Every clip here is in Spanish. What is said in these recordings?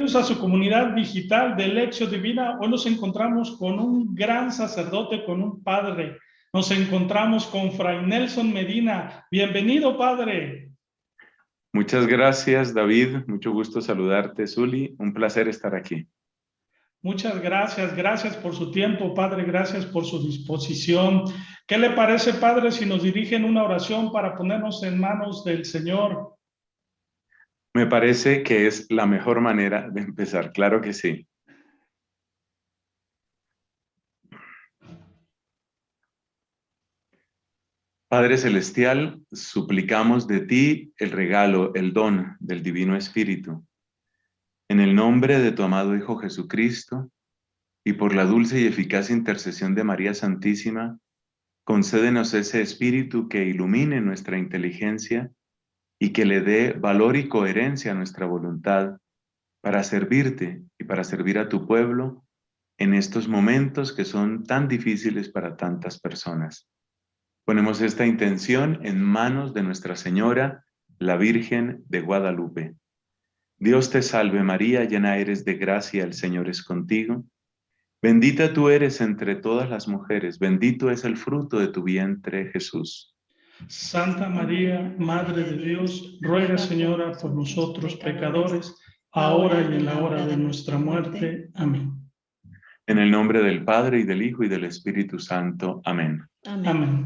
bienvenidos a su comunidad digital de Lección Divina. Hoy nos encontramos con un gran sacerdote, con un padre. Nos encontramos con Fray Nelson Medina. Bienvenido, padre. Muchas gracias, David. Mucho gusto saludarte, Zuli. Un placer estar aquí. Muchas gracias. Gracias por su tiempo, padre. Gracias por su disposición. ¿Qué le parece, padre, si nos dirigen una oración para ponernos en manos del Señor? Me parece que es la mejor manera de empezar. Claro que sí. Padre Celestial, suplicamos de ti el regalo, el don del Divino Espíritu. En el nombre de tu amado Hijo Jesucristo y por la dulce y eficaz intercesión de María Santísima, concédenos ese Espíritu que ilumine nuestra inteligencia y que le dé valor y coherencia a nuestra voluntad para servirte y para servir a tu pueblo en estos momentos que son tan difíciles para tantas personas. Ponemos esta intención en manos de Nuestra Señora, la Virgen de Guadalupe. Dios te salve María, llena eres de gracia, el Señor es contigo. Bendita tú eres entre todas las mujeres, bendito es el fruto de tu vientre, Jesús. Santa María, Madre de Dios, ruega, Señora, por nosotros pecadores, ahora y en la hora de nuestra muerte. Amén. En el nombre del Padre, y del Hijo, y del Espíritu Santo. Amén. Amén.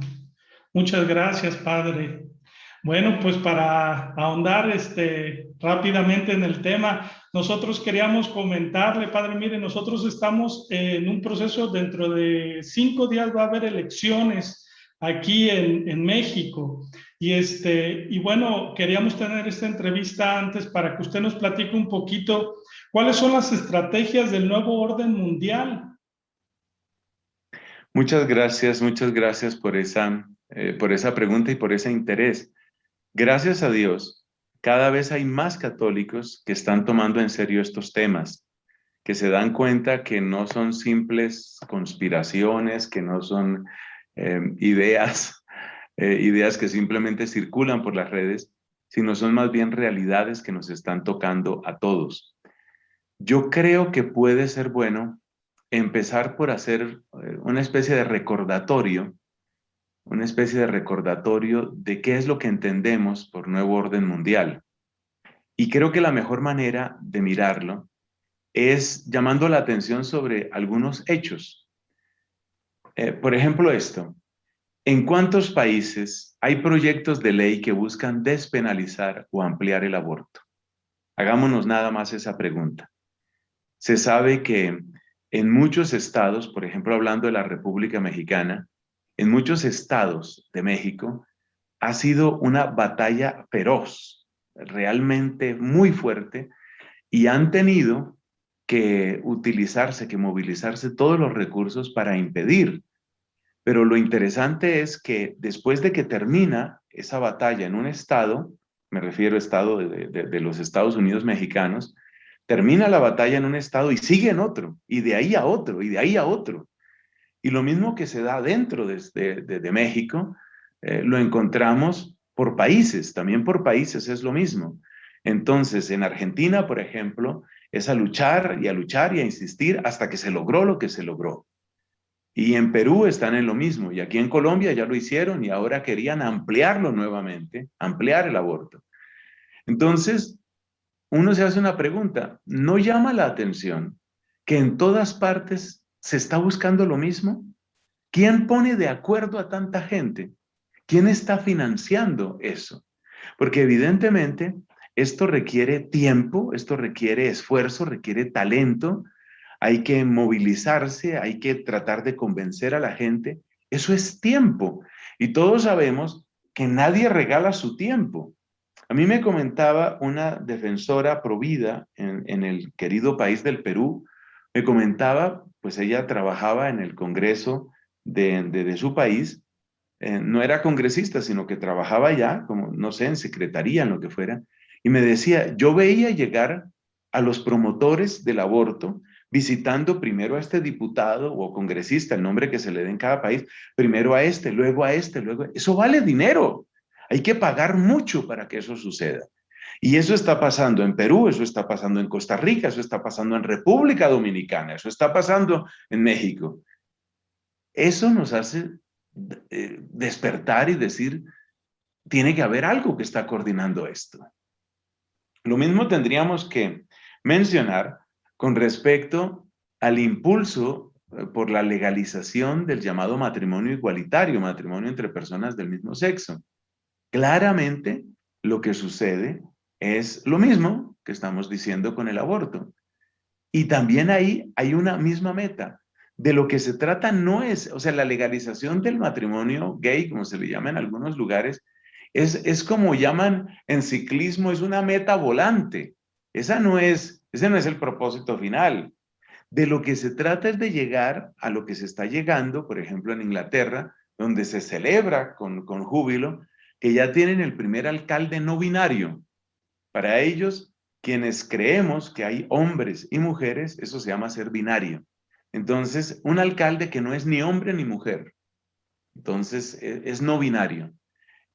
Muchas gracias, padre. Bueno, pues para ahondar rápidamente en el tema, nosotros queríamos comentarle, padre, mire, nosotros estamos en un proceso, dentro de 5 días va a haber elecciones aquí en México. Y bueno, queríamos tener esta entrevista antes para que usted nos platique un poquito cuáles son las estrategias del nuevo orden mundial. Muchas gracias por esa pregunta y por ese interés. Gracias a Dios, cada vez hay más católicos que están tomando en serio estos temas, que se dan cuenta que no son simples conspiraciones, que no son ideas que simplemente circulan por las redes, sino son más bien realidades que nos están tocando a todos. Yo creo que puede ser bueno empezar por hacer una especie de recordatorio de qué es lo que entendemos por nuevo orden mundial. Y creo que la mejor manera de mirarlo es llamando la atención sobre algunos hechos. Por ejemplo, esto. ¿En cuántos países hay proyectos de ley que buscan despenalizar o ampliar el aborto? Hagámonos nada más esa pregunta. Se sabe que en muchos estados, por ejemplo, hablando de la República Mexicana, en muchos estados de México, ha sido una batalla feroz, realmente muy fuerte, y han tenido que movilizarse todos los recursos para impedir. Pero lo interesante es que después de que termina esa batalla en un estado, me refiero al estado de los Estados Unidos mexicanos, termina la batalla en un estado y sigue en otro, y de ahí a otro, y de ahí a otro. Y lo mismo que se da dentro de México, lo encontramos por países, también por países es lo mismo. Entonces, en Argentina, por ejemplo, es a luchar y a insistir hasta que se logró lo que se logró. Y en Perú están en lo mismo, y aquí en Colombia ya lo hicieron y ahora querían ampliarlo nuevamente, ampliar el aborto. Entonces, uno se hace una pregunta, ¿no llama la atención que en todas partes se está buscando lo mismo? ¿Quién pone de acuerdo a tanta gente? ¿Quién está financiando eso? Porque evidentemente esto requiere tiempo, esto requiere esfuerzo, requiere talento, hay que movilizarse, hay que tratar de convencer a la gente. Eso es tiempo. Y todos sabemos que nadie regala su tiempo. A mí me comentaba una defensora provida en el querido país del Perú, me comentaba, pues ella trabajaba en el Congreso de su país, no era congresista, sino que trabajaba ya, como no sé, en secretaría, en lo que fuera, y me decía, yo veía llegar a los promotores del aborto, visitando primero a este diputado o congresista, el nombre que se le dé en cada país, primero a este, luego a este, luego... Eso vale dinero. Hay que pagar mucho para que eso suceda. Y eso está pasando en Perú, eso está pasando en Costa Rica, eso está pasando en República Dominicana, eso está pasando en México. Eso nos hace despertar y decir, tiene que haber algo que está coordinando esto. Lo mismo tendríamos que mencionar con respecto al impulso por la legalización del llamado matrimonio igualitario, matrimonio entre personas del mismo sexo. Claramente, lo que sucede es lo mismo que estamos diciendo con el aborto. Y también ahí hay una misma meta. De lo que se trata no es, o sea, la legalización del matrimonio gay, como se le llama en algunos lugares, es como llaman en ciclismo, es una meta volante. Ese no es el propósito final. De lo que se trata es de llegar a lo que se está llegando, por ejemplo, en Inglaterra, donde se celebra con júbilo, que ya tienen el primer alcalde no binario. Para ellos, quienes creemos que hay hombres y mujeres, eso se llama ser binario. Entonces, un alcalde que no es ni hombre ni mujer. Entonces, es no binario.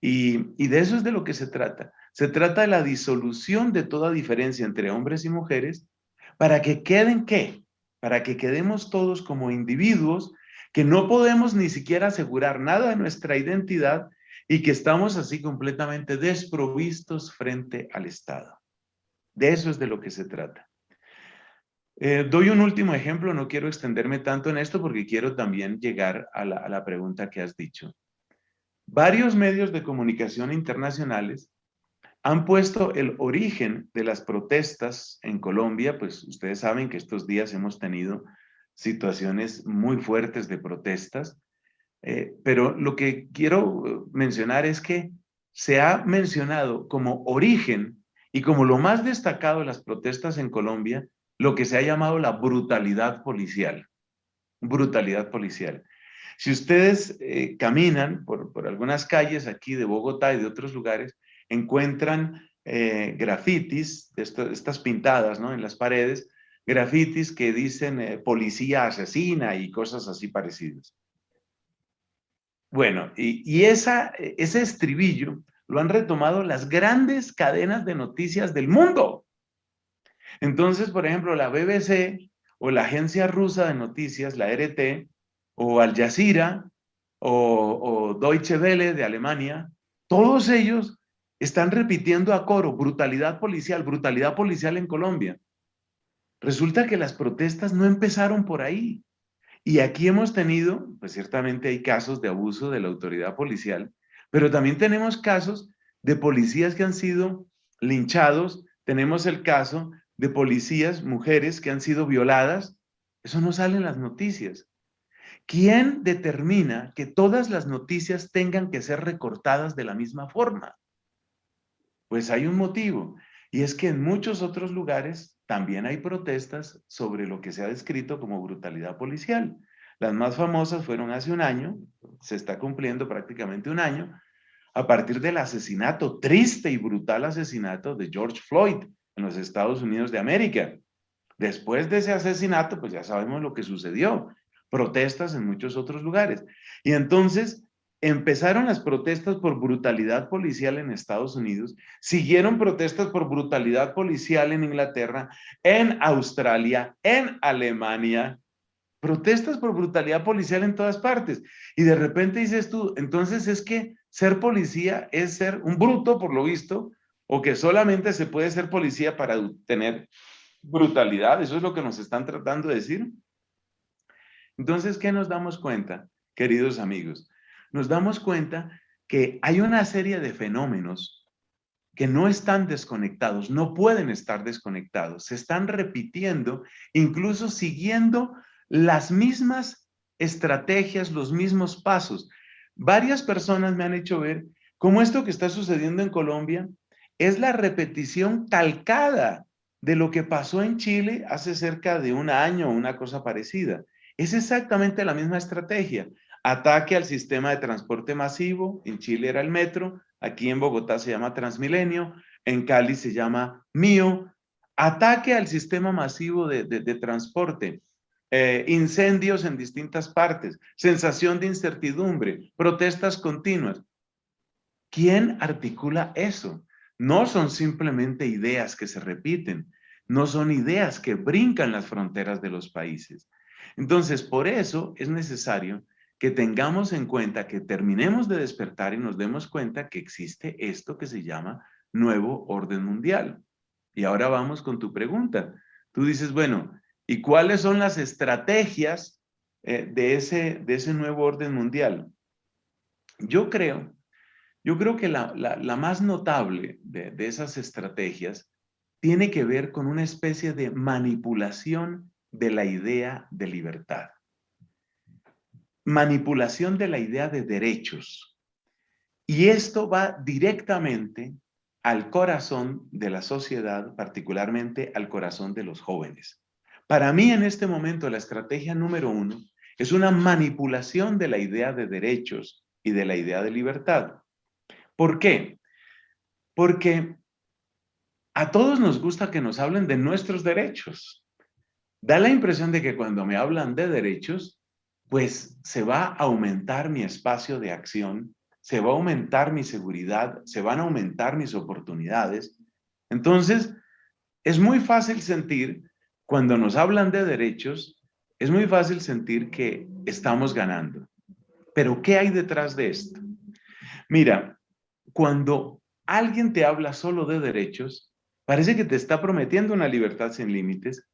Y de eso es de lo que se trata. Se trata de la disolución de toda diferencia entre hombres y mujeres para que queden, ¿qué? Para que quedemos todos como individuos que no podemos ni siquiera asegurar nada de nuestra identidad y que estamos así completamente desprovistos frente al Estado. De eso es de lo que se trata. Doy un último ejemplo, no quiero extenderme tanto en esto porque quiero también llegar a la pregunta que has dicho. Varios medios de comunicación internacionales han puesto el origen de las protestas en Colombia, pues ustedes saben que estos días hemos tenido situaciones muy fuertes de protestas, pero lo que quiero mencionar es que se ha mencionado como origen y como lo más destacado de las protestas en Colombia, lo que se ha llamado la brutalidad policial. Brutalidad policial. Si ustedes caminan por algunas calles aquí de Bogotá y de otros lugares, encuentran grafitis, estas pintadas, ¿no?, en las paredes, grafitis que dicen policía asesina y cosas así parecidas. Bueno, ese estribillo lo han retomado las grandes cadenas de noticias del mundo. Entonces, por ejemplo, la BBC o la agencia rusa de noticias, la RT, o Al Jazeera, o Deutsche Welle de Alemania, todos ellos están repitiendo a coro brutalidad policial en Colombia. Resulta que las protestas no empezaron por ahí. Y aquí hemos tenido, pues ciertamente hay casos de abuso de la autoridad policial, pero también tenemos casos de policías que han sido linchados, tenemos el caso de policías, mujeres que han sido violadas. Eso no sale en las noticias. ¿Quién determina que todas las noticias tengan que ser recortadas de la misma forma? Pues hay un motivo, y es que en muchos otros lugares también hay protestas sobre lo que se ha descrito como brutalidad policial. Las más famosas fueron hace un año, se está cumpliendo prácticamente un año, a partir del asesinato, triste y brutal asesinato de George Floyd en los Estados Unidos de América. Después de ese asesinato, pues ya sabemos lo que sucedió, protestas en muchos otros lugares. Y entonces empezaron las protestas por brutalidad policial en Estados Unidos, siguieron protestas por brutalidad policial en Inglaterra, en Australia, en Alemania, protestas por brutalidad policial en todas partes. Y de repente dices tú, entonces es que ser policía es ser un bruto, por lo visto, o que solamente se puede ser policía para tener brutalidad. Eso es lo que nos están tratando de decir. Entonces, ¿qué nos damos cuenta, queridos amigos? Nos damos cuenta que hay una serie de fenómenos que no están desconectados, no pueden estar desconectados, se están repitiendo, incluso siguiendo las mismas estrategias, los mismos pasos. Varias personas me han hecho ver cómo esto que está sucediendo en Colombia es la repetición calcada de lo que pasó en Chile hace cerca de un año o una cosa parecida. Es exactamente la misma estrategia. Ataque al sistema de transporte masivo, en Chile era el metro, aquí en Bogotá se llama Transmilenio, en Cali se llama Mío. Ataque al sistema masivo de transporte, incendios en distintas partes, sensación de incertidumbre, protestas continuas. ¿Quién articula eso? No son simplemente ideas que se repiten, no son ideas que brincan las fronteras de los países. Entonces, por eso es necesario que tengamos en cuenta, que terminemos de despertar y nos demos cuenta que existe esto que se llama nuevo orden mundial. Y ahora vamos con tu pregunta. Tú dices, bueno, ¿y cuáles son las estrategias de ese nuevo orden mundial? Yo creo que la más notable de esas estrategias tiene que ver con una especie de manipulación de la idea de libertad. Manipulación de la idea de derechos. Y esto va directamente al corazón de la sociedad, particularmente al corazón de los jóvenes. Para mí, en este momento, la estrategia número 1 es una manipulación de la idea de derechos y de la idea de libertad. ¿Por qué? Porque a todos nos gusta que nos hablen de nuestros derechos. Da la impresión de que cuando me hablan de derechos, pues se va a aumentar mi espacio de acción, se va a aumentar mi seguridad, se van a aumentar mis oportunidades. Entonces, es muy fácil sentir, cuando nos hablan de derechos, es muy fácil sentir que estamos ganando. Pero, ¿qué hay detrás de esto? Mira, cuando alguien te habla solo de derechos, parece que te está prometiendo una libertad sin límites,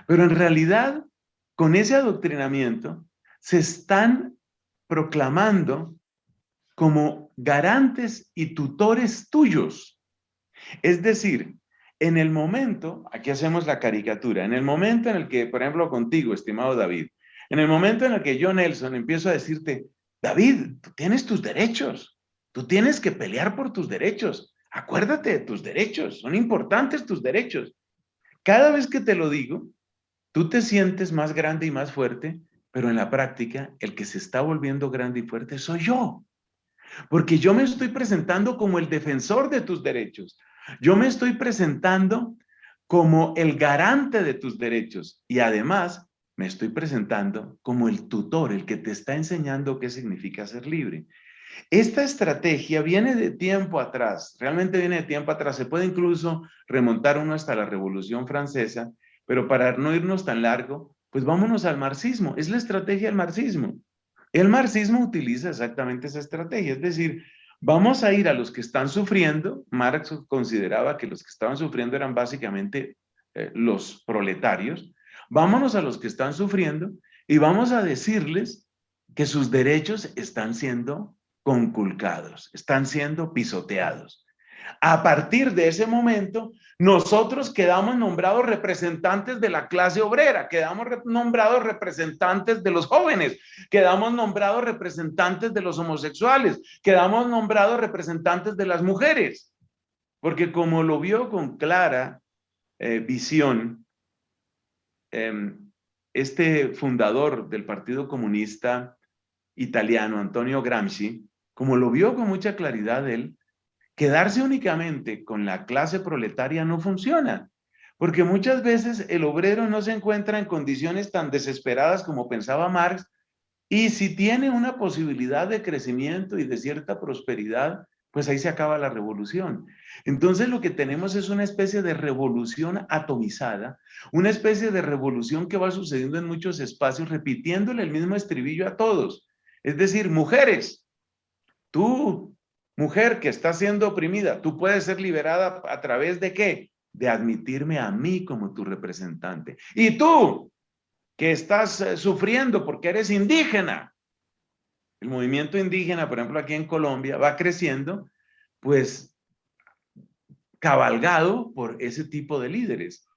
pero en realidad, con ese adoctrinamiento, se están proclamando como garantes y tutores tuyos. Es decir, en el momento, aquí hacemos la caricatura, en el momento en el que, por ejemplo, contigo, estimado David, en el momento en el que yo, Nelson, empiezo a decirte, David, tú tienes tus derechos, tú tienes que pelear por tus derechos, acuérdate de tus derechos, son importantes tus derechos. Cada vez que te lo digo, tú te sientes más grande y más fuerte, pero en la práctica, el que se está volviendo grande y fuerte soy yo. Porque yo me estoy presentando como el defensor de tus derechos. Yo me estoy presentando como el garante de tus derechos. Y además, me estoy presentando como el tutor, el que te está enseñando qué significa ser libre. Esta estrategia viene de tiempo atrás, realmente viene de tiempo atrás. Se puede incluso remontar uno hasta la Revolución Francesa, pero para no irnos tan largo, pues vámonos al marxismo. Es la estrategia del marxismo. El marxismo utiliza exactamente esa estrategia, es decir, vamos a ir a los que están sufriendo. Marx consideraba que los que estaban sufriendo eran básicamente los proletarios. Vámonos a los que están sufriendo y vamos a decirles que sus derechos están siendo conculcados, están siendo pisoteados. A partir de ese momento, nosotros quedamos nombrados representantes de la clase obrera, quedamos nombrados representantes de los jóvenes, quedamos nombrados representantes de los homosexuales, quedamos nombrados representantes de las mujeres, porque como lo vio con clara visión este fundador del Partido Comunista Italiano, Antonio Gramsci, como lo vio con mucha claridad él, quedarse únicamente con la clase proletaria no funciona, porque muchas veces el obrero no se encuentra en condiciones tan desesperadas como pensaba Marx, y si tiene una posibilidad de crecimiento y de cierta prosperidad, pues ahí se acaba la revolución. Entonces lo que tenemos es una especie de revolución atomizada, una especie de revolución que va sucediendo en muchos espacios, repitiéndole el mismo estribillo a todos. Es decir, mujeres, tú, mujer que está siendo oprimida, tú puedes ser liberada a través de ¿qué? De admitirme a mí como tu representante. Y tú, que estás sufriendo porque eres indígena. El movimiento indígena, por ejemplo, aquí en Colombia, va creciendo, pues, cabalgado por ese tipo de líderes.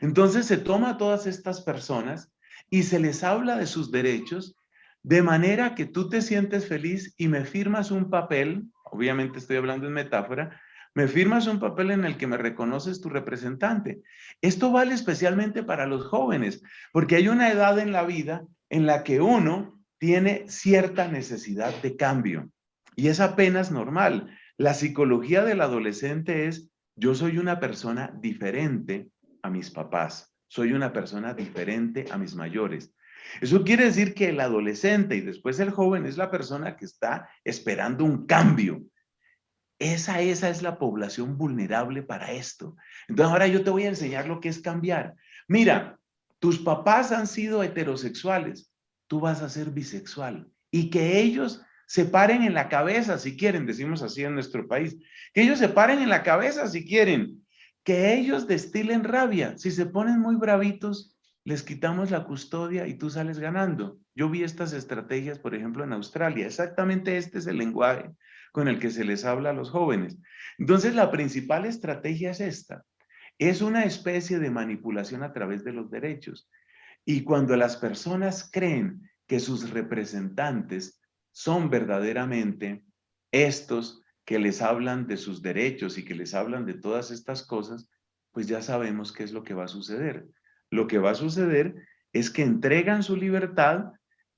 Entonces se toma a todas estas personas y se les habla de sus derechos de manera que tú te sientes feliz y me firmas un papel, obviamente estoy hablando en metáfora, me firmas un papel en el que me reconoces tu representante. Esto vale especialmente para los jóvenes, porque hay una edad en la vida en la que uno tiene cierta necesidad de cambio y es apenas normal. La psicología del adolescente es, yo soy una persona diferente a mis papás, soy una persona diferente a mis mayores. Eso quiere decir que el adolescente y después el joven es la persona que está esperando un cambio. Esa es la población vulnerable para esto. Entonces ahora yo te voy a enseñar lo que es cambiar. Mira, tus papás han sido heterosexuales, tú vas a ser bisexual y que ellos se paren en la cabeza si quieren, decimos así en nuestro país, que ellos se paren en la cabeza si quieren, que ellos destilen rabia. Si se ponen muy bravitos, les quitamos la custodia y tú sales ganando. Yo vi estas estrategias, por ejemplo, en Australia. Exactamente este es el lenguaje con el que se les habla a los jóvenes. Entonces, la principal estrategia es esta. Es una especie de manipulación a través de los derechos. Y cuando las personas creen que sus representantes son verdaderamente estos que les hablan de sus derechos y que les hablan de todas estas cosas, pues ya sabemos qué es lo que va a suceder. Lo que va a suceder es que entregan su libertad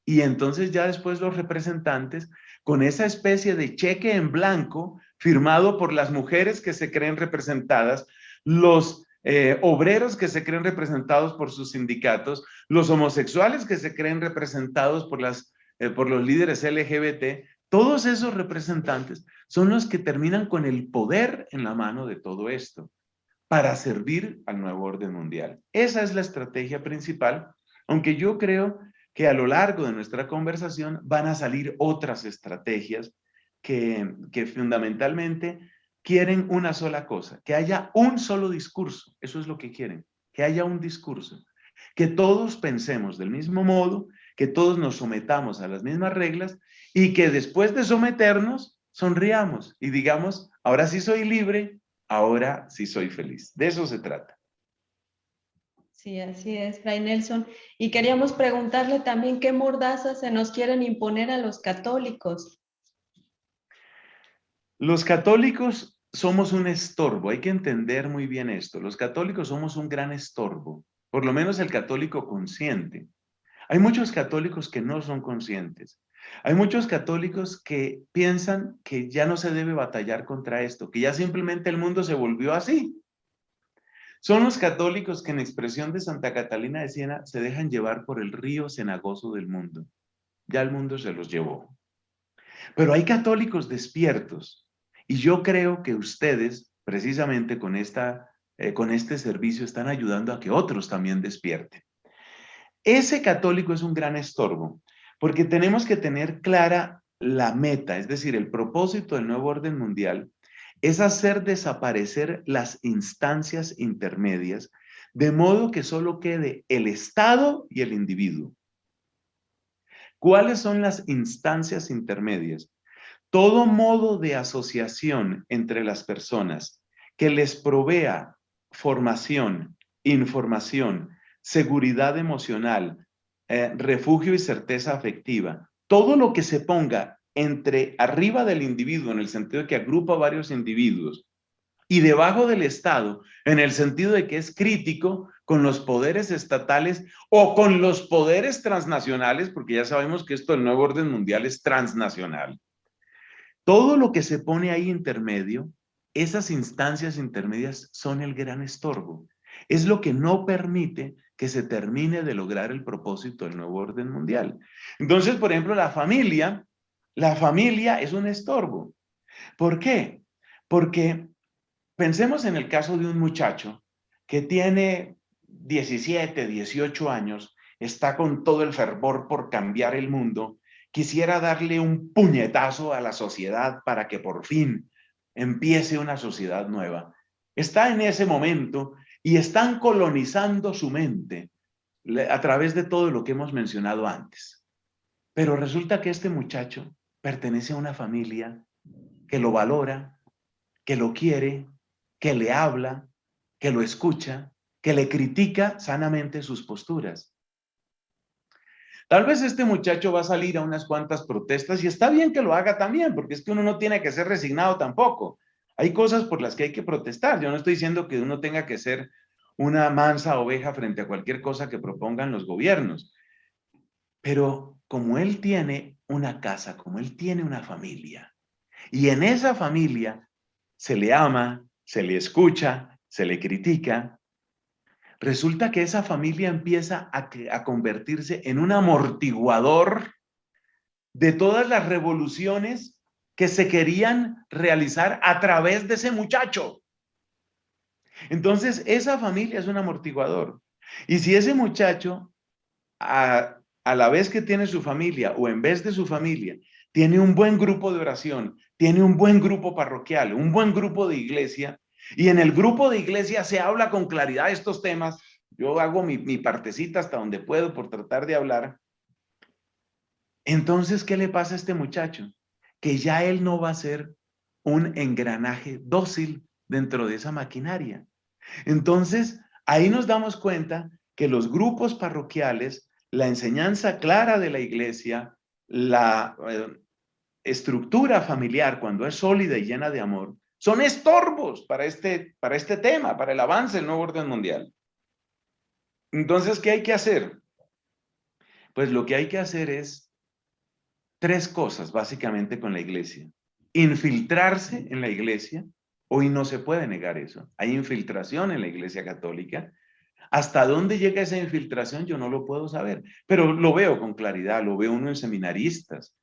y entonces ya después los representantes, con esa especie de cheque en blanco firmado por las mujeres que se creen representadas, los obreros que se creen representados por sus sindicatos, los homosexuales que se creen representados por los líderes LGBT, todos esos representantes son los que terminan con el poder en la mano de todo esto para servir al nuevo orden mundial. Esa es la estrategia principal, aunque yo creo que a lo largo de nuestra conversación van a salir otras estrategias que fundamentalmente quieren una sola cosa, que haya un solo discurso. Eso es lo que quieren, que haya un discurso, que todos pensemos del mismo modo, que todos nos sometamos a las mismas reglas y que después de someternos sonriamos y digamos, ahora sí soy libre, ahora sí soy feliz. De eso se trata. Sí, así es, Fray Nelson. Y queríamos preguntarle también qué mordazas se nos quieren imponer a los católicos. Los católicos somos un estorbo, hay que entender muy bien esto. Los católicos somos un gran estorbo, por lo menos el católico consciente. Hay muchos católicos que no son conscientes. Hay muchos católicos que piensan que ya no se debe batallar contra esto, que ya simplemente el mundo se volvió así. Son los católicos que en expresión de Santa Catalina de Siena se dejan llevar por el río cenagoso del mundo. Ya el mundo se los llevó. Pero hay católicos despiertos y yo creo que ustedes, precisamente con este servicio, están ayudando a que otros también despierten. Ese católico es un gran estorbo porque tenemos que tener clara la meta, es decir, el propósito del nuevo orden mundial es hacer desaparecer las instancias intermedias de modo que solo quede el Estado y el individuo. ¿Cuáles son las instancias intermedias? Todo modo de asociación entre las personas que les provea formación, información, seguridad emocional, refugio y certeza afectiva, todo lo que se ponga entre arriba del individuo, en el sentido de que agrupa varios individuos, y debajo del Estado, en el sentido de que es crítico con los poderes estatales o con los poderes transnacionales, porque ya sabemos que esto del nuevo orden mundial es transnacional. Todo lo que se pone ahí intermedio, esas instancias intermedias son el gran estorbo. Es lo que no permite que se termine de lograr el propósito del nuevo orden mundial. Entonces, por ejemplo, la familia es un estorbo. ¿Por qué? Porque pensemos en el caso de un muchacho que tiene 17, 18 años, está con todo el fervor por cambiar el mundo, quisiera darle un puñetazo a la sociedad para que por fin empiece una sociedad nueva. Está en ese momento y están colonizando su mente a través de todo lo que hemos mencionado antes. Pero resulta que este muchacho pertenece a una familia que lo valora, que lo quiere, que le habla, que lo escucha, que le critica sanamente sus posturas. Tal vez este muchacho va a salir a unas cuantas protestas y está bien que lo haga también, porque es que uno no tiene que ser resignado tampoco. Hay cosas por las que hay que protestar. Yo no estoy diciendo que uno tenga que ser una mansa oveja frente a cualquier cosa que propongan los gobiernos. Pero como él tiene una casa, como él tiene una familia, y en esa familia se le ama, se le escucha, se le critica, resulta que esa familia empieza a convertirse en un amortiguador de todas las revoluciones que se querían realizar a través de ese muchacho. Entonces, esa familia es un amortiguador. Y si ese muchacho, a la vez que tiene su familia o en vez de su familia, tiene un buen grupo de oración, tiene un buen grupo parroquial, un buen grupo de iglesia, y en el grupo de iglesia se habla con claridad de estos temas, yo hago mi partecita hasta donde puedo por tratar de hablar. Entonces, ¿qué le pasa a este muchacho? Que ya él no va a ser un engranaje dócil dentro de esa maquinaria. Entonces, ahí nos damos cuenta que los grupos parroquiales, la enseñanza clara de la iglesia, la estructura familiar, cuando es sólida y llena de amor, son estorbos para este tema, para el avance del nuevo orden mundial. Entonces, ¿qué hay que hacer? Pues lo que hay que hacer es 3 cosas, básicamente, con la iglesia. Infiltrarse en la iglesia. Hoy no se puede negar eso. Hay infiltración en la iglesia católica. ¿Hasta dónde llega esa infiltración? Yo no lo puedo saber, pero lo veo con claridad. Lo veo uno en seminaristas,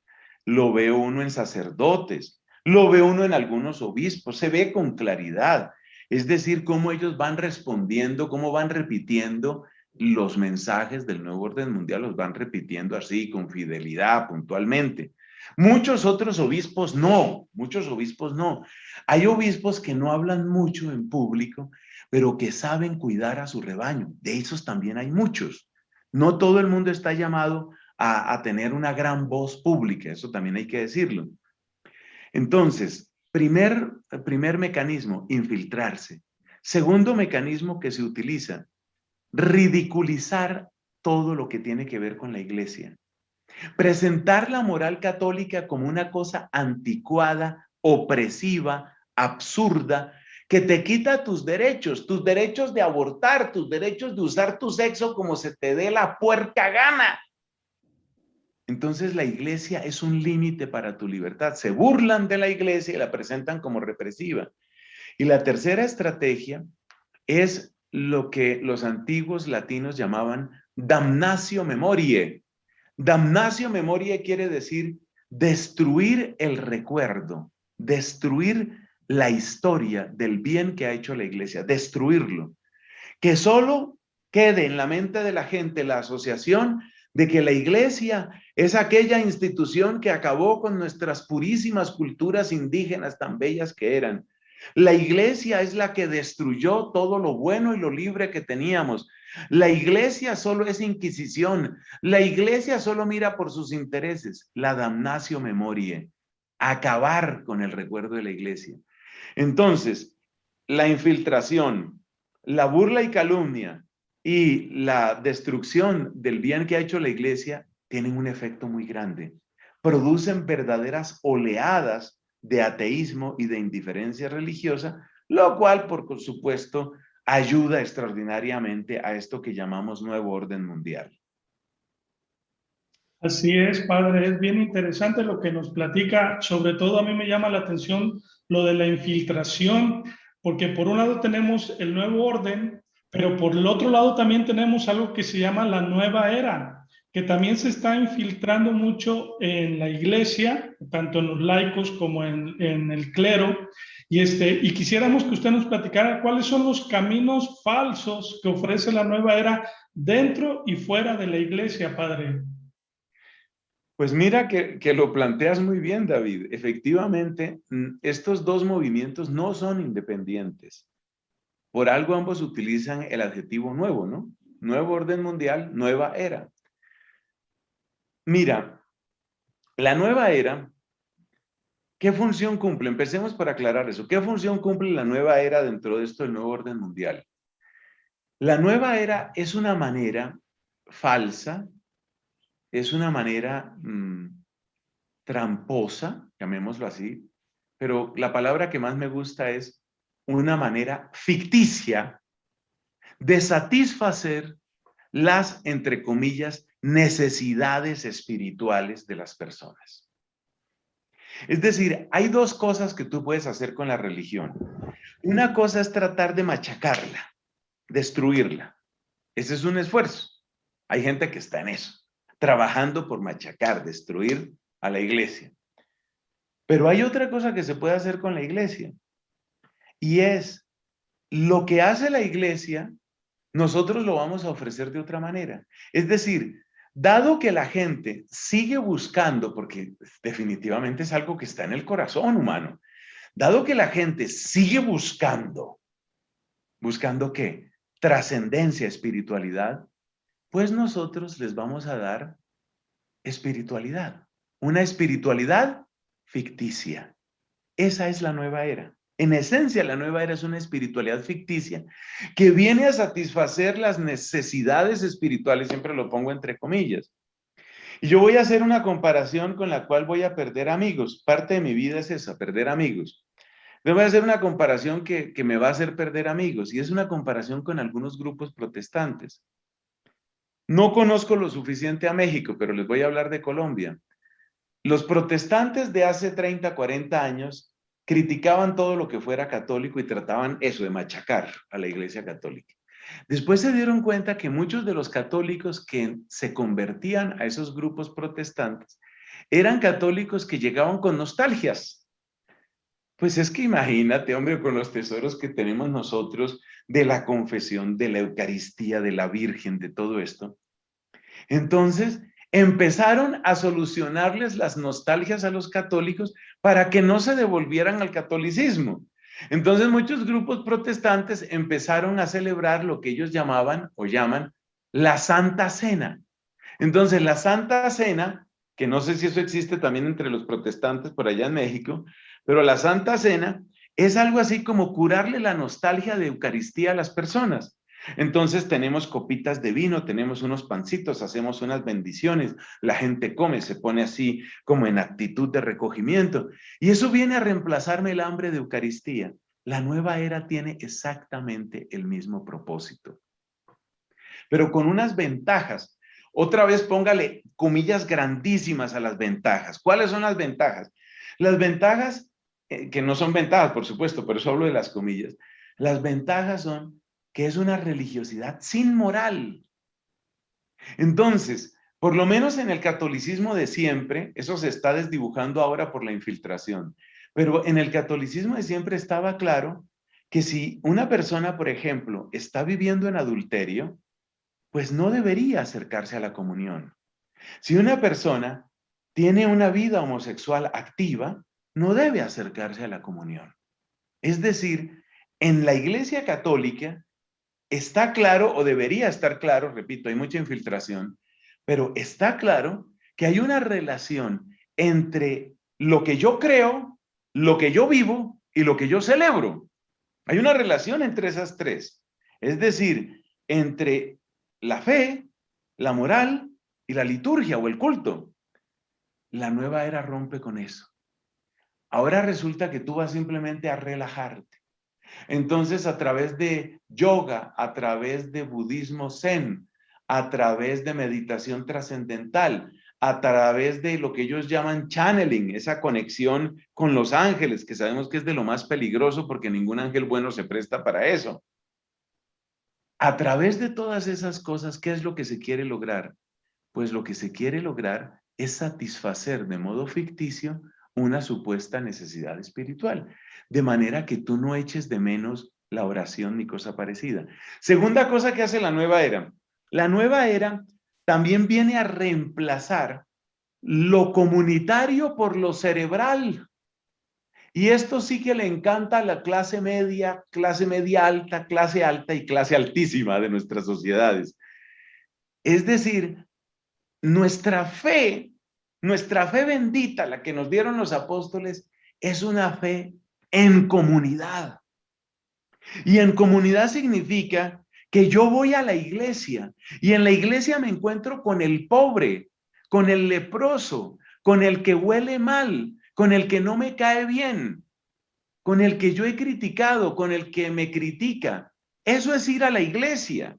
lo veo uno en sacerdotes, lo veo uno en algunos obispos. Se ve con claridad. Es decir, cómo ellos van respondiendo, cómo van repitiendo los mensajes del nuevo orden mundial, los van repitiendo así, con fidelidad, puntualmente. Muchos otros obispos no, muchos obispos no. Hay obispos que no hablan mucho en público, pero que saben cuidar a su rebaño. De esos también hay muchos. No todo el mundo está llamado a tener una gran voz pública, eso también hay que decirlo. Entonces, primer mecanismo, infiltrarse. Segundo mecanismo que se utiliza, ridiculizar todo lo que tiene que ver con la iglesia. Presentar la moral católica como una cosa anticuada, opresiva, absurda, que te quita tus derechos de abortar, tus derechos de usar tu sexo como se te dé la puerca gana. Entonces la iglesia es un límite para tu libertad. Se burlan de la iglesia y la presentan como represiva. Y la tercera estrategia es lo que los antiguos latinos llamaban damnatio memoriae. Damnatio memoriae quiere decir destruir el recuerdo, destruir la historia del bien que ha hecho la iglesia, destruirlo. Que solo quede en la mente de la gente la asociación de que la iglesia es aquella institución que acabó con nuestras purísimas culturas indígenas tan bellas que eran. La iglesia es la que destruyó todo lo bueno y lo libre que teníamos. La iglesia solo es inquisición. La iglesia solo mira por sus intereses. La damnatio memoriae. Acabar con el recuerdo de la iglesia. Entonces, la infiltración, la burla y calumnia y la destrucción del bien que ha hecho la iglesia tienen un efecto muy grande. Producen verdaderas oleadas de ateísmo y de indiferencia religiosa, lo cual, por supuesto, ayuda extraordinariamente a esto que llamamos nuevo orden mundial. Así es, padre, es bien interesante lo que nos platica. Sobre todo a mí me llama la atención lo de la infiltración, porque por un lado tenemos el nuevo orden, pero por el otro lado también tenemos algo que se llama la nueva era, que también se está infiltrando mucho en la iglesia, tanto en los laicos como en el clero. Y quisiéramos que usted nos platicara cuáles son los caminos falsos que ofrece la nueva era dentro y fuera de la iglesia, padre. Pues mira que lo planteas muy bien, David. Efectivamente, estos dos movimientos no son independientes. Por algo ambos utilizan el adjetivo nuevo, ¿no? Nuevo orden mundial, nueva era. Mira, la nueva era, ¿qué función cumple? Empecemos por aclarar eso. ¿Qué función cumple la nueva era dentro de esto del nuevo orden mundial? La nueva era es una manera falsa, es una manera tramposa, llamémoslo así, pero la palabra que más me gusta es una manera ficticia de satisfacer las, entre comillas, necesidades espirituales de las personas. Es decir, hay dos cosas que tú puedes hacer con la religión. Una cosa es tratar de machacarla, destruirla. Ese es un esfuerzo. Hay gente que está en eso, trabajando por machacar, destruir a la iglesia. Pero hay otra cosa que se puede hacer con la iglesia, y es lo que hace la iglesia, nosotros lo vamos a ofrecer de otra manera. Es decir, dado que la gente sigue buscando, porque definitivamente es algo que está en el corazón humano, dado que la gente sigue buscando, ¿buscando qué? Trascendencia, espiritualidad, pues nosotros les vamos a dar espiritualidad, una espiritualidad ficticia. Esa es la nueva era. En esencia, la nueva era es una espiritualidad ficticia que viene a satisfacer las necesidades espirituales, siempre lo pongo entre comillas. Y yo voy a hacer una comparación con la cual voy a perder amigos. Parte de mi vida es esa, perder amigos. Yo voy a hacer una comparación que me va a hacer perder amigos, y es una comparación con algunos grupos protestantes. No conozco lo suficiente a México, pero les voy a hablar de Colombia. Los protestantes de hace 30, 40 años criticaban todo lo que fuera católico y trataban eso de machacar a la Iglesia Católica. Después se dieron cuenta que muchos de los católicos que se convertían a esos grupos protestantes eran católicos que llegaban con nostalgias. Pues es que imagínate, hombre, con los tesoros que tenemos nosotros de la confesión, de la Eucaristía, de la Virgen, de todo esto. Entonces, empezaron a solucionarles las nostalgias a los católicos para que no se devolvieran al catolicismo. Entonces, muchos grupos protestantes empezaron a celebrar lo que ellos llamaban o llaman la Santa Cena. Entonces, la Santa Cena, que no sé si eso existe también entre los protestantes por allá en México, pero la Santa Cena es algo así como curarle la nostalgia de Eucaristía a las personas. Entonces tenemos copitas de vino, tenemos unos pancitos, hacemos unas bendiciones, la gente come, se pone así como en actitud de recogimiento. Y eso viene a reemplazarme el hambre de Eucaristía. La nueva era tiene exactamente el mismo propósito, pero con unas ventajas. Otra vez póngale comillas grandísimas a las ventajas. ¿Cuáles son las ventajas? Las ventajas, que no son ventajas, por supuesto, por eso hablo de las comillas. Las ventajas son que es una religiosidad sin moral. Entonces, por lo menos en el catolicismo de siempre, eso se está desdibujando ahora por la infiltración, pero en el catolicismo de siempre estaba claro que si una persona, por ejemplo, está viviendo en adulterio, pues no debería acercarse a la comunión. Si una persona tiene una vida homosexual activa, no debe acercarse a la comunión. Es decir, en la Iglesia Católica está claro, o debería estar claro, repito, hay mucha infiltración, pero está claro que hay una relación entre lo que yo creo, lo que yo vivo y lo que yo celebro. Hay una relación entre esas tres. Es decir, entre la fe, la moral y la liturgia o el culto. La nueva era rompe con eso. Ahora resulta que tú vas simplemente a relajarte. Entonces, a través de yoga, a través de budismo zen, a través de meditación trascendental, a través de lo que ellos llaman channeling, esa conexión con los ángeles, que sabemos que es de lo más peligroso porque ningún ángel bueno se presta para eso. A través de todas esas cosas, ¿qué es lo que se quiere lograr? Pues lo que se quiere lograr es satisfacer de modo ficticio una supuesta necesidad espiritual, de manera que tú no eches de menos la oración ni cosa parecida. Segunda cosa que hace la nueva era. La nueva era también viene a reemplazar lo comunitario por lo cerebral. Y esto sí que le encanta a la clase media alta y clase altísima de nuestras sociedades. Es decir, nuestra fe bendita, la que nos dieron los apóstoles, es una fe en comunidad. Y en comunidad significa que yo voy a la iglesia y en la iglesia me encuentro con el pobre, con el leproso, con el que huele mal, con el que no me cae bien, con el que yo he criticado, con el que me critica. Eso es ir a la iglesia.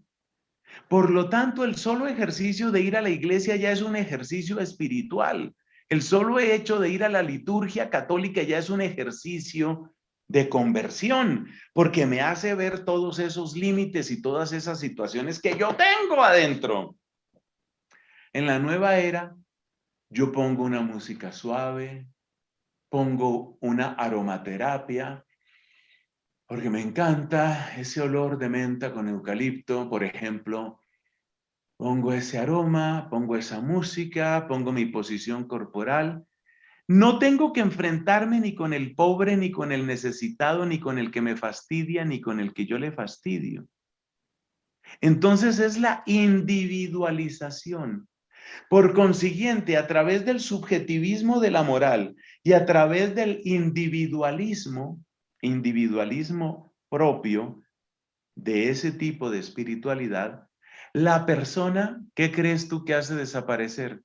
Por lo tanto, el solo ejercicio de ir a la iglesia ya es un ejercicio espiritual. El solo hecho de ir a la liturgia católica ya es un ejercicio de conversión, porque me hace ver todos esos límites y todas esas situaciones que yo tengo adentro. En la nueva era, yo pongo una música suave, pongo una aromaterapia, porque me encanta ese olor de menta con eucalipto, por ejemplo. Pongo ese aroma, pongo esa música, pongo mi posición corporal. No tengo que enfrentarme ni con el pobre, ni con el necesitado, ni con el que me fastidia, ni con el que yo le fastidio. Entonces es la individualización. Por consiguiente, a través del subjetivismo de la moral y a través del individualismo propio de ese tipo de espiritualidad, la persona, ¿qué crees tú que hace desaparecer?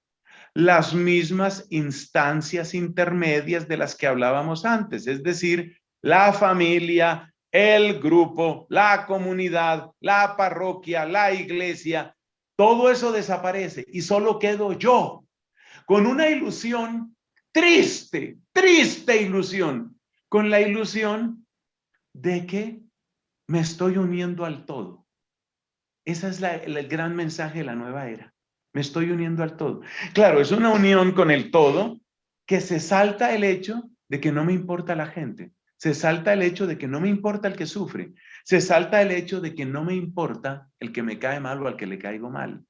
Las mismas instancias intermedias de las que hablábamos antes, es decir, la familia, el grupo, la comunidad, la parroquia, la iglesia, todo eso desaparece y solo quedo yo con una ilusión triste, triste ilusión, con la ilusión de que me estoy uniendo al todo. Ese es el gran mensaje de la nueva era. Me estoy uniendo al todo. Claro, es una unión con el todo que se salta el hecho de que no me importa la gente. Se salta el hecho de que no me importa el que sufre. Se salta el hecho de que no me importa el que me cae mal o al que le caigo mal.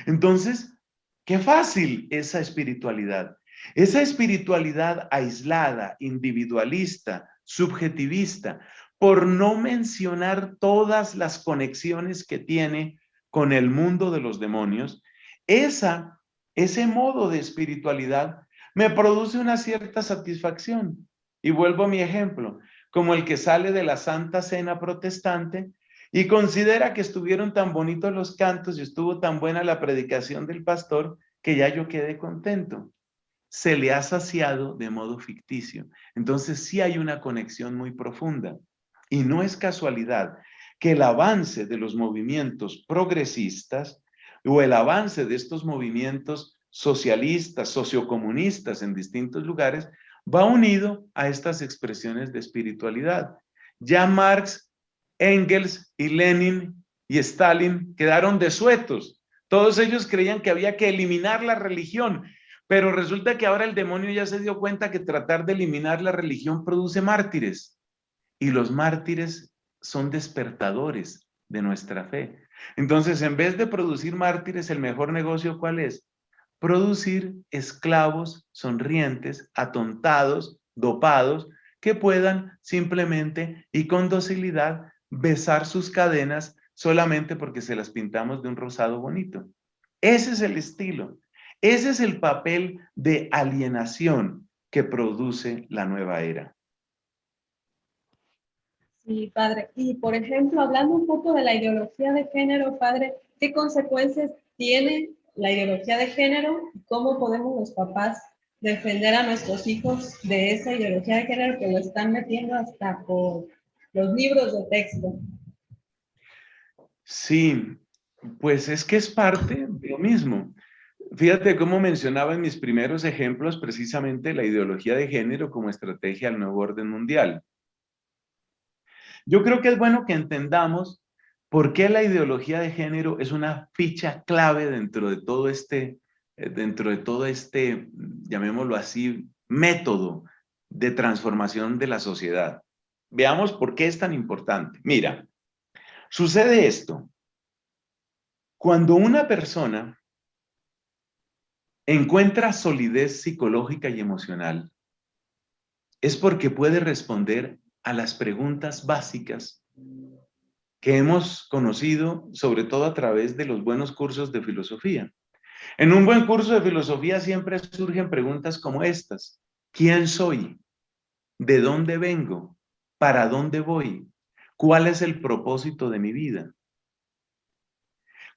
Entonces, qué fácil esa espiritualidad. Esa espiritualidad aislada, individualista, subjetivista, por no mencionar todas las conexiones que tiene con el mundo de los demonios, ese modo de espiritualidad me produce una cierta satisfacción. Y vuelvo a mi ejemplo, como el que sale de la Santa Cena protestante y considera que estuvieron tan bonitos los cantos y estuvo tan buena la predicación del pastor que ya yo quedé contento. Se le ha saciado de modo ficticio. Entonces sí hay una conexión muy profunda. Y no es casualidad que el avance de los movimientos progresistas o el avance de estos movimientos socialistas, sociocomunistas en distintos lugares, va unido a estas expresiones de espiritualidad. Ya Marx, Engels y Lenin y Stalin quedaron desuetos. Todos ellos creían que había que eliminar la religión, pero resulta que ahora el demonio ya se dio cuenta que tratar de eliminar la religión produce mártires. Y los mártires son despertadores de nuestra fe. Entonces, en vez de producir mártires, el mejor negocio, ¿cuál es? Producir esclavos sonrientes, atontados, dopados, que puedan simplemente y con docilidad besar sus cadenas solamente porque se las pintamos de un rosado bonito. Ese es el estilo. Ese es el papel de alienación que produce la nueva era. Sí, padre. Y por ejemplo, hablando un poco de la ideología de género, padre, ¿qué consecuencias tiene la ideología de género y cómo podemos los papás defender a nuestros hijos de esa ideología de género que lo están metiendo hasta por los libros de texto? Sí, pues es que es parte de lo mismo. Fíjate cómo mencionaba en mis primeros ejemplos precisamente la ideología de género como estrategia al nuevo orden mundial. Yo creo que es bueno que entendamos por qué la ideología de género es una ficha clave dentro de todo este, llamémoslo así, método de transformación de la sociedad. Veamos por qué es tan importante. Mira, sucede esto. Cuando una persona encuentra solidez psicológica y emocional, es porque puede responder a las preguntas básicas que hemos conocido, sobre todo a través de los buenos cursos de filosofía. En un buen curso de filosofía siempre surgen preguntas como estas. ¿Quién soy? ¿De dónde vengo? ¿Para dónde voy? ¿Cuál es el propósito de mi vida?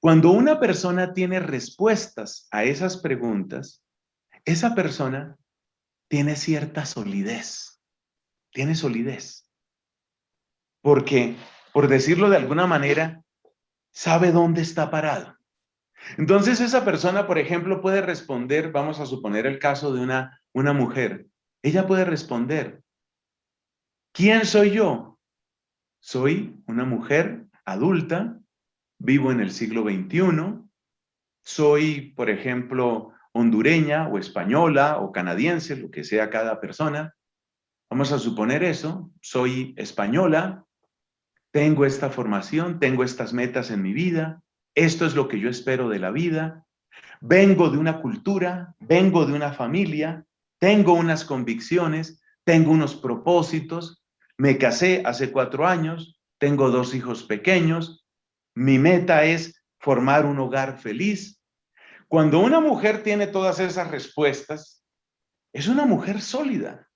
Cuando una persona tiene respuestas a esas preguntas, esa persona tiene cierta solidez. Tiene solidez. Porque, por decirlo de alguna manera, sabe dónde está parado. Entonces esa persona, por ejemplo, puede responder, vamos a suponer el caso de una mujer. Ella puede responder, ¿quién soy yo? Soy una mujer adulta, vivo en el siglo XXI, soy, por ejemplo, hondureña o española o canadiense, lo que sea cada persona. Vamos a suponer eso, soy española, tengo esta formación, tengo estas metas en mi vida, esto es lo que yo espero de la vida, vengo de una cultura, vengo de una familia, tengo unas convicciones, tengo unos propósitos, me casé hace 4 años, tengo 2 hijos pequeños, mi meta es formar un hogar feliz. Cuando una mujer tiene todas esas respuestas, es una mujer sólida.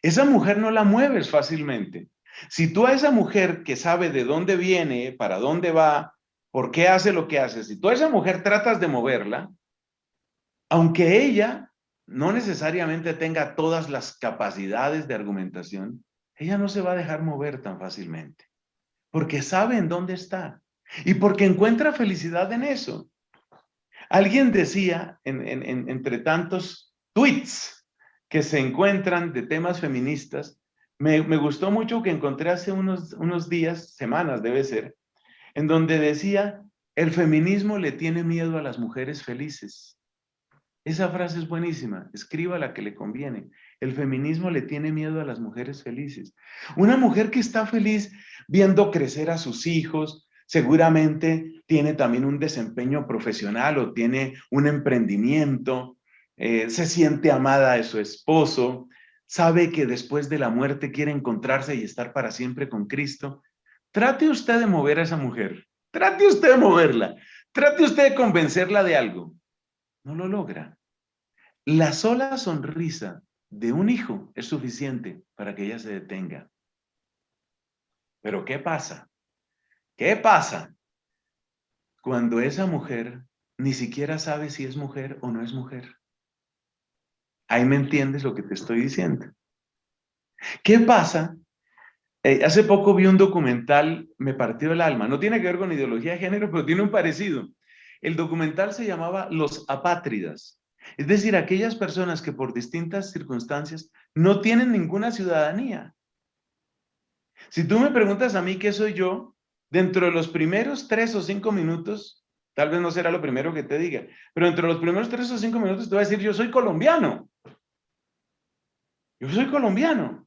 Esa mujer no la mueves fácilmente. Si tú a esa mujer que sabe de dónde viene, para dónde va, por qué hace lo que hace, si tú a esa mujer tratas de moverla, aunque ella no necesariamente tenga todas las capacidades de argumentación, ella no se va a dejar mover tan fácilmente, porque sabe en dónde está y porque encuentra felicidad en eso. Alguien decía, entre tantos tweets que se encuentran de temas feministas, me gustó mucho que encontré hace unos días, semanas debe ser, en donde decía, el feminismo le tiene miedo a las mujeres felices. Esa frase es buenísima, escriba la que le conviene. El feminismo le tiene miedo a las mujeres felices. Una mujer que está feliz viendo crecer a sus hijos, seguramente tiene también un desempeño profesional o tiene un emprendimiento, se siente amada de su esposo, sabe que después de la muerte quiere encontrarse y estar para siempre con Cristo. Trate usted de mover a esa mujer, trate usted de moverla, trate usted de convencerla de algo. No lo logra. La sola sonrisa de un hijo es suficiente para que ella se detenga. Pero ¿qué pasa? ¿Qué pasa cuando esa mujer ni siquiera sabe si es mujer o no es mujer? Ahí me entiendes lo que te estoy diciendo. ¿Qué pasa? Hace poco vi un documental, me partió el alma. No tiene que ver con ideología de género, pero tiene un parecido. El documental se llamaba Los Apátridas. Es decir, aquellas personas que por distintas circunstancias no tienen ninguna ciudadanía. Si tú me preguntas a mí qué soy yo, dentro de los primeros 3 o 5 minutos, tal vez no será lo primero que te diga, pero dentro de los primeros 3 o 5 minutos te voy a decir, yo soy colombiano. Yo soy colombiano.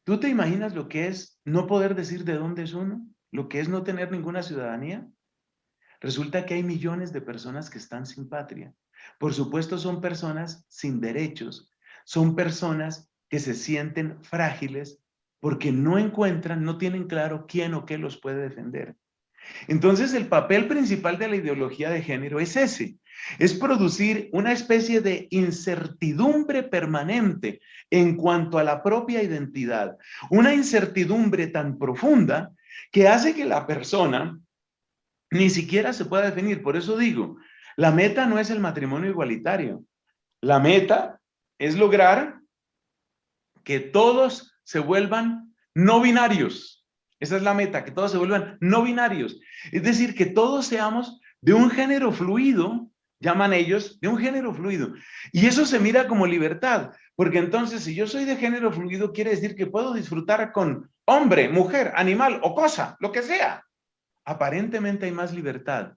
¿Tú te imaginas lo que es no poder decir de dónde es uno? ¿Lo que es no tener ninguna ciudadanía? Resulta que hay millones de personas que están sin patria. Por supuesto, son personas sin derechos. Son personas que se sienten frágiles porque no encuentran, no tienen claro quién o qué los puede defender. Entonces, el papel principal de la ideología de género es ese, es producir una especie de incertidumbre permanente en cuanto a la propia identidad, una incertidumbre tan profunda que hace que la persona ni siquiera se pueda definir. Por eso digo, la meta no es el matrimonio igualitario, la meta es lograr que todos se vuelvan no binarios. Esa es la meta, que todos se vuelvan no binarios. Es decir, que todos seamos de un género fluido, llaman ellos, de un género fluido. Y eso se mira como libertad, porque entonces si yo soy de género fluido, quiere decir que puedo disfrutar con hombre, mujer, animal o cosa, lo que sea. Aparentemente hay más libertad,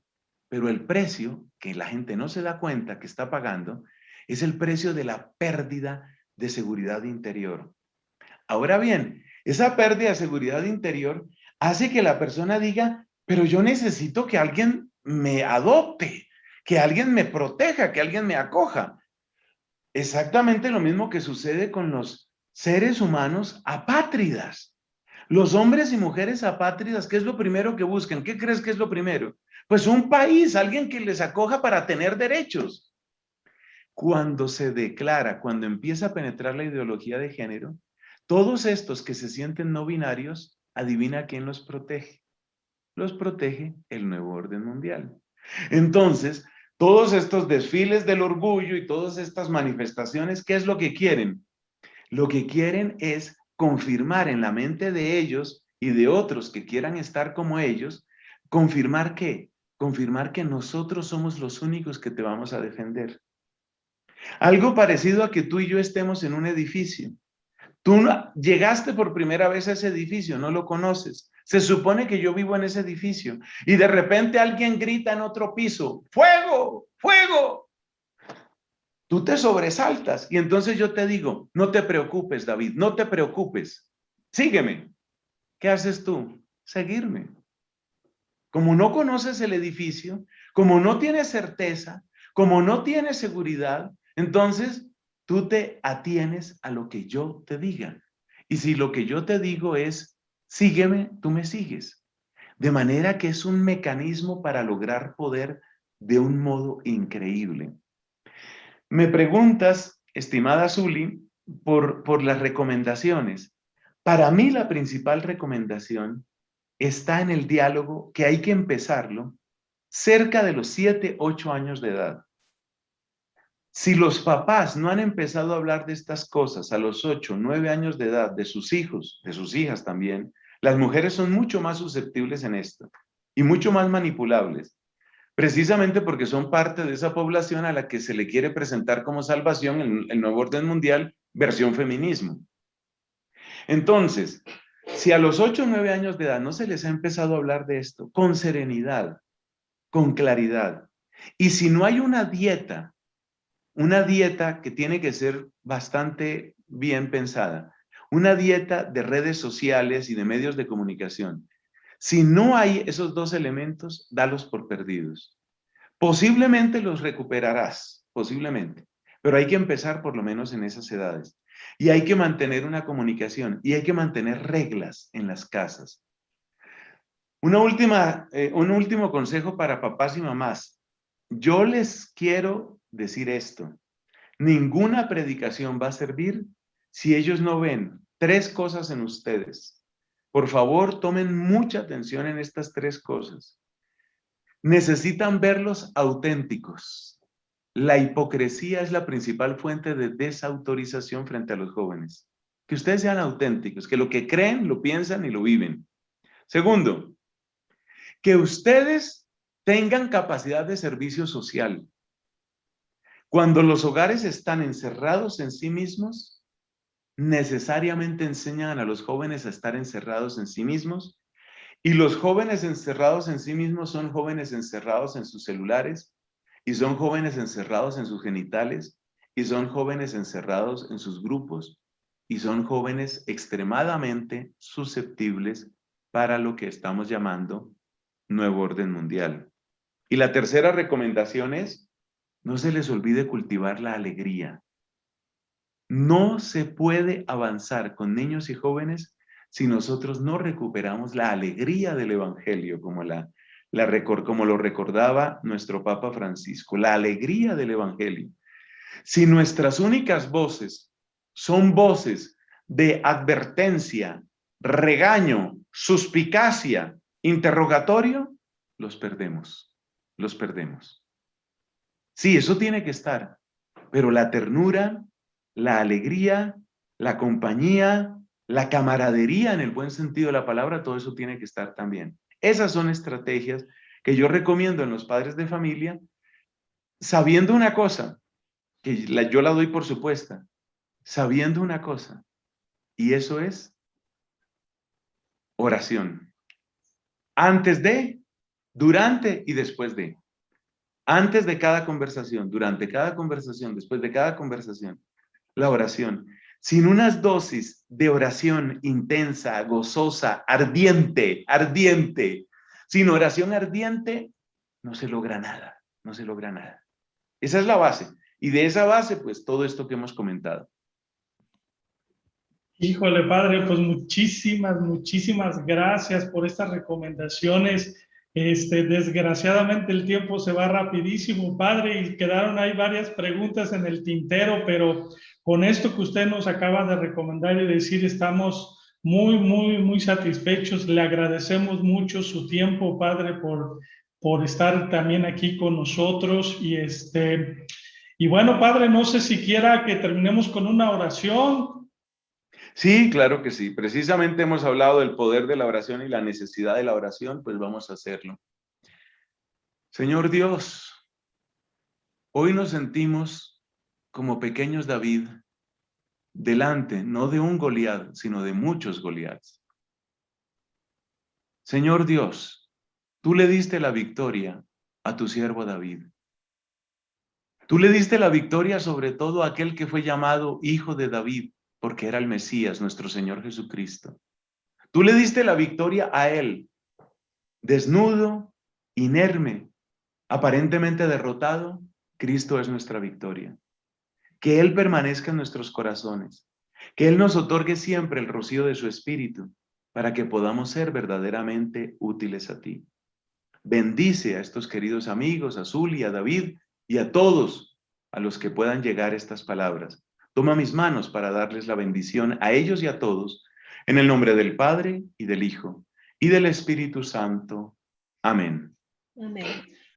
pero el precio, que la gente no se da cuenta que está pagando, es el precio de la pérdida de seguridad interior. Ahora bien, esa pérdida de seguridad interior hace que la persona diga, pero yo necesito que alguien me adopte, que alguien me proteja, que alguien me acoja. Exactamente lo mismo que sucede con los seres humanos apátridas. Los hombres y mujeres apátridas, ¿qué es lo primero que buscan? ¿Qué crees que es lo primero? Pues un país, alguien que les acoja para tener derechos. Cuando se declara, cuando empieza a penetrar la ideología de género, todos estos que se sienten no binarios, adivina quién los protege. Los protege el nuevo orden mundial. Entonces, todos estos desfiles del orgullo y todas estas manifestaciones, ¿qué es lo que quieren? Lo que quieren es confirmar en la mente de ellos y de otros que quieran estar como ellos, confirmar ¿qué? Confirmar que nosotros somos los únicos que te vamos a defender. Algo parecido a que tú y yo estemos en un edificio. Tú llegaste por primera vez a ese edificio, no lo conoces. Se supone que yo vivo en ese edificio y de repente alguien grita en otro piso, ¡fuego! ¡Fuego! tú te sobresaltas y entonces yo te digo, no te preocupes, David, no te preocupes, sígueme. ¿Qué haces tú? Seguirme. Como no conoces el edificio, como no tienes certeza, como no tienes seguridad, entonces tú te atienes a lo que yo te diga. Y si lo que yo te digo es, sígueme, tú me sigues. De manera que es un mecanismo para lograr poder de un modo increíble. Me preguntas, estimada Zuli, por las recomendaciones. Para mí la principal recomendación está en el diálogo, que hay que empezarlo cerca de los 7, 8 años de edad. Si los papás no han empezado a hablar de estas cosas a los 8, 9 años de edad, de sus hijos, de sus hijas también, las mujeres son mucho más susceptibles en esto y mucho más manipulables, precisamente porque son parte de esa población a la que se le quiere presentar como salvación el nuevo orden mundial, versión feminismo. Entonces, si a los 8 o 9 años de edad no se les ha empezado a hablar de esto con serenidad, con claridad, y si no hay una dieta que tiene que ser bastante bien pensada, una dieta de redes sociales y de medios de comunicación, si no hay esos dos elementos, dalos por perdidos. Posiblemente los recuperarás, posiblemente, pero hay que empezar por lo menos en esas edades. Y hay que mantener una comunicación y hay que mantener reglas en las casas. Un último consejo para papás y mamás. Yo les quiero decir esto. Ninguna predicación va a servir si ellos no ven 3 cosas en ustedes. Por favor, tomen mucha atención en estas 3 cosas. Necesitan verlos auténticos. La hipocresía es la principal fuente de desautorización frente a los jóvenes. Que ustedes sean auténticos, que lo que creen, lo piensan y lo viven. Segundo, que ustedes tengan capacidad de servicio social. Cuando los hogares están encerrados en sí mismos, necesariamente enseñan a los jóvenes a estar encerrados en sí mismos, y los jóvenes encerrados en sí mismos son jóvenes encerrados en sus celulares, y son jóvenes encerrados en sus genitales, y son jóvenes encerrados en sus grupos, y son jóvenes extremadamente susceptibles para lo que estamos llamando nuevo orden mundial. Y la tercera recomendación es, no se les olvide cultivar la alegría. No se puede avanzar con niños y jóvenes si nosotros no recuperamos la alegría del Evangelio, como lo recordaba nuestro Papa Francisco, la alegría del Evangelio. Si nuestras únicas voces son voces de advertencia, regaño, suspicacia, interrogatorio, los perdemos, los perdemos. Sí, eso tiene que estar, pero la ternura, la alegría, la compañía, la camaradería en el buen sentido de la palabra, todo eso tiene que estar también. Esas son estrategias que yo recomiendo en los padres de familia, sabiendo una cosa, que yo la doy por supuesta, sabiendo una cosa, y eso es oración. Antes de, durante y después de. Antes de cada conversación, durante cada conversación, después de cada conversación, la oración. Sin unas dosis de oración intensa, gozosa, ardiente, sin oración ardiente, no se logra nada, no se logra nada. Esa es la base. Y de esa base, pues todo esto que hemos comentado. Híjole, padre, pues muchísimas gracias por estas recomendaciones. Desgraciadamente el tiempo se va rapidísimo, padre, y quedaron ahí varias preguntas en el tintero, pero con esto que usted nos acaba de recomendar y decir, estamos muy satisfechos. Le agradecemos mucho su tiempo, padre, por estar también aquí con nosotros. Y bueno, padre, no sé si quiera que terminemos con una oración. Sí, claro que sí. Precisamente hemos hablado del poder de la oración y la necesidad de la oración, pues vamos a hacerlo. Señor Dios, hoy nos sentimos como pequeños David, delante no de un Goliat, sino de muchos Goliats. Señor Dios, tú le diste la victoria a tu siervo David. Tú le diste la victoria sobre todo a aquel que fue llamado Hijo de David, porque era el Mesías, nuestro Señor Jesucristo. Tú le diste la victoria a él, desnudo, inerme, aparentemente derrotado. Cristo es nuestra victoria. Que Él permanezca en nuestros corazones, que Él nos otorgue siempre el rocío de su Espíritu, para que podamos ser verdaderamente útiles a ti. Bendice a estos queridos amigos, a Zuli, a David y a todos a los que puedan llegar estas palabras. Toma mis manos para darles la bendición a ellos y a todos, en el nombre del Padre y del Hijo y del Espíritu Santo. Amén. Amén.